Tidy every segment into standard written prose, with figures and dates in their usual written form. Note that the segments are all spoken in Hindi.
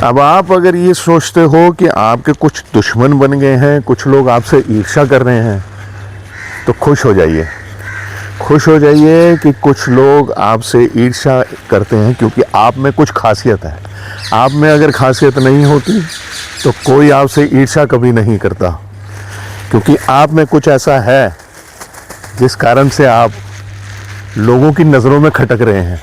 अब आप अगर ये सोचते हो कि आपके कुछ दुश्मन बन गए हैं, कुछ लोग आपसे ईर्ष्या कर रहे हैं, तो खुश हो जाइए। खुश हो जाइए कि कुछ लोग आपसे ईर्ष्या करते हैं क्योंकि आप में कुछ खासियत है। आप में अगर खासियत नहीं होती तो कोई आपसे ईर्ष्या कभी नहीं करता, क्योंकि आप में कुछ ऐसा है जिस कारण से आप लोगों की नज़रों में खटक रहे हैं।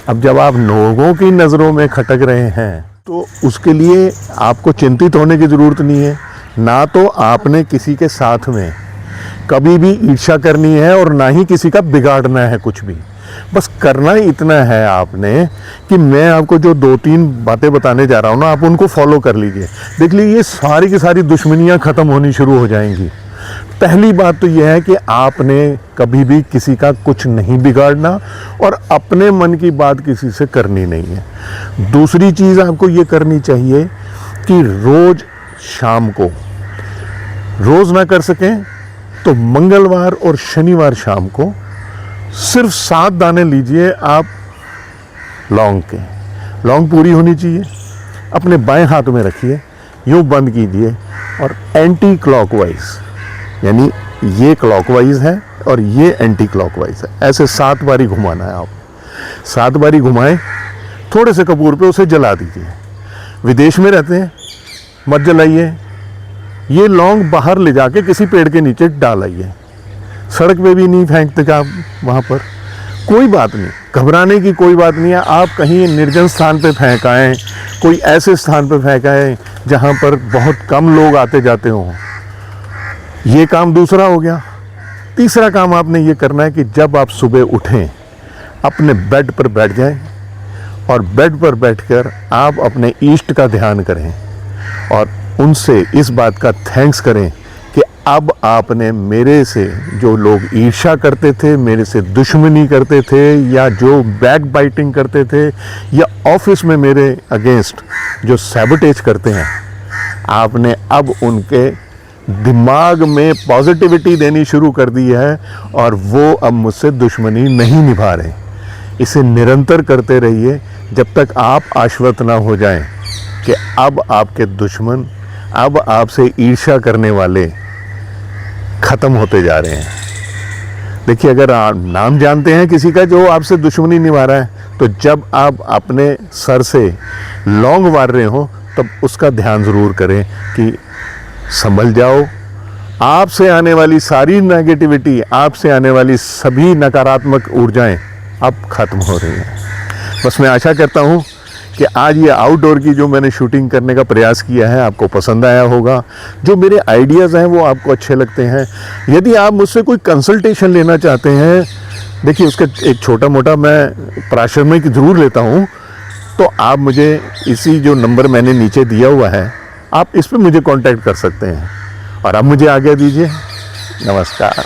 अब जब आप लोगों की नज़रों में खटक रहे हैं तो उसके लिए आपको चिंतित होने की ज़रूरत नहीं है। ना तो आपने किसी के साथ में कभी भी ईर्ष्या करनी है और ना ही किसी का बिगाड़ना है कुछ भी। बस करना इतना है आपने कि मैं आपको जो 2-3 बातें बताने जा रहा हूँ ना, आप उनको फॉलो कर लीजिए। देख लीजिए ये सारी की सारी दुश्मनियाँ ख़त्म होनी शुरू हो जाएंगी। पहली बात तो यह है कि आपने कभी भी किसी का कुछ नहीं बिगाड़ना और अपने मन की बात किसी से करनी नहीं है। दूसरी चीज़ आपको ये करनी चाहिए कि रोज़ शाम को, रोज़ ना कर सकें तो मंगलवार और शनिवार शाम को सिर्फ 7 दाने लीजिए आप लौंग के। लौंग पूरी होनी चाहिए, अपने बाएं हाथ में रखिए, यूँ बंद कीजिए और एंटी क्लॉकवाइज, यानी ये क्लॉकवाइज है और ये एंटी क्लॉकवाइज है, ऐसे 7 बारी घुमाना है। आप 7 बारी घुमाएं, थोड़े से कपूर पे उसे जला दीजिए। विदेश में रहते हैं, मत जलाइए। ये लौंग बाहर ले जाके किसी पेड़ के नीचे डाल आइए। सड़क पे भी नहीं फेंकते आप वहाँ पर, कोई बात नहीं, घबराने की कोई बात नहीं है। आप कहीं निर्जन स्थान पे फेंक आएँ, कोई ऐसे स्थान पे फेंक आएँ जहाँ पर बहुत कम लोग आते जाते हों। ये काम दूसरा हो गया। तीसरा काम आपने ये करना है कि जब आप सुबह उठें अपने बेड पर बैठ जाएं और बेड पर बैठकर आप अपने इष्ट का ध्यान करें और उनसे इस बात का थैंक्स करें कि अब आपने मेरे से, जो लोग ईर्ष्या करते थे, मेरे से दुश्मनी करते थे या जो बैक बाइटिंग करते थे या ऑफिस में मेरे अगेंस्ट जो सैबोटेज करते हैं, आपने अब उनके दिमाग में पॉजिटिविटी देनी शुरू कर दी है और वो अब मुझसे दुश्मनी नहीं निभा रहे। इसे निरंतर करते रहिए जब तक आप आश्वस्त ना हो जाएं कि अब आपके दुश्मन, अब आपसे ईर्ष्या करने वाले ख़त्म होते जा रहे हैं। देखिए, अगर आप नाम जानते हैं किसी का जो आपसे दुश्मनी निभा रहा है, तो जब आप अपने सर से लौंग मार रहे हो तब उसका ध्यान ज़रूर करें कि संभल जाओ। आपसे आने वाली सारी नेगेटिविटी, आपसे आने वाली सभी नकारात्मक ऊर्जाएं अब ख़त्म हो रही हैं। बस मैं आशा करता हूँ कि आज ये आउटडोर की जो मैंने शूटिंग करने का प्रयास किया है आपको पसंद आया होगा। जो मेरे आइडियाज़ हैं वो आपको अच्छे लगते हैं। यदि आप मुझसे कोई कंसल्टेशन लेना चाहते हैं, देखिए उसका एक छोटा मोटा मैं प्राशर्मिक ज़रूर लेता हूँ, तो आप मुझे इसी जो नंबर मैंने नीचे दिया हुआ है, आप इस पर मुझे कांटेक्ट कर सकते हैं। और अब मुझे आज्ञा दीजिए। नमस्कार।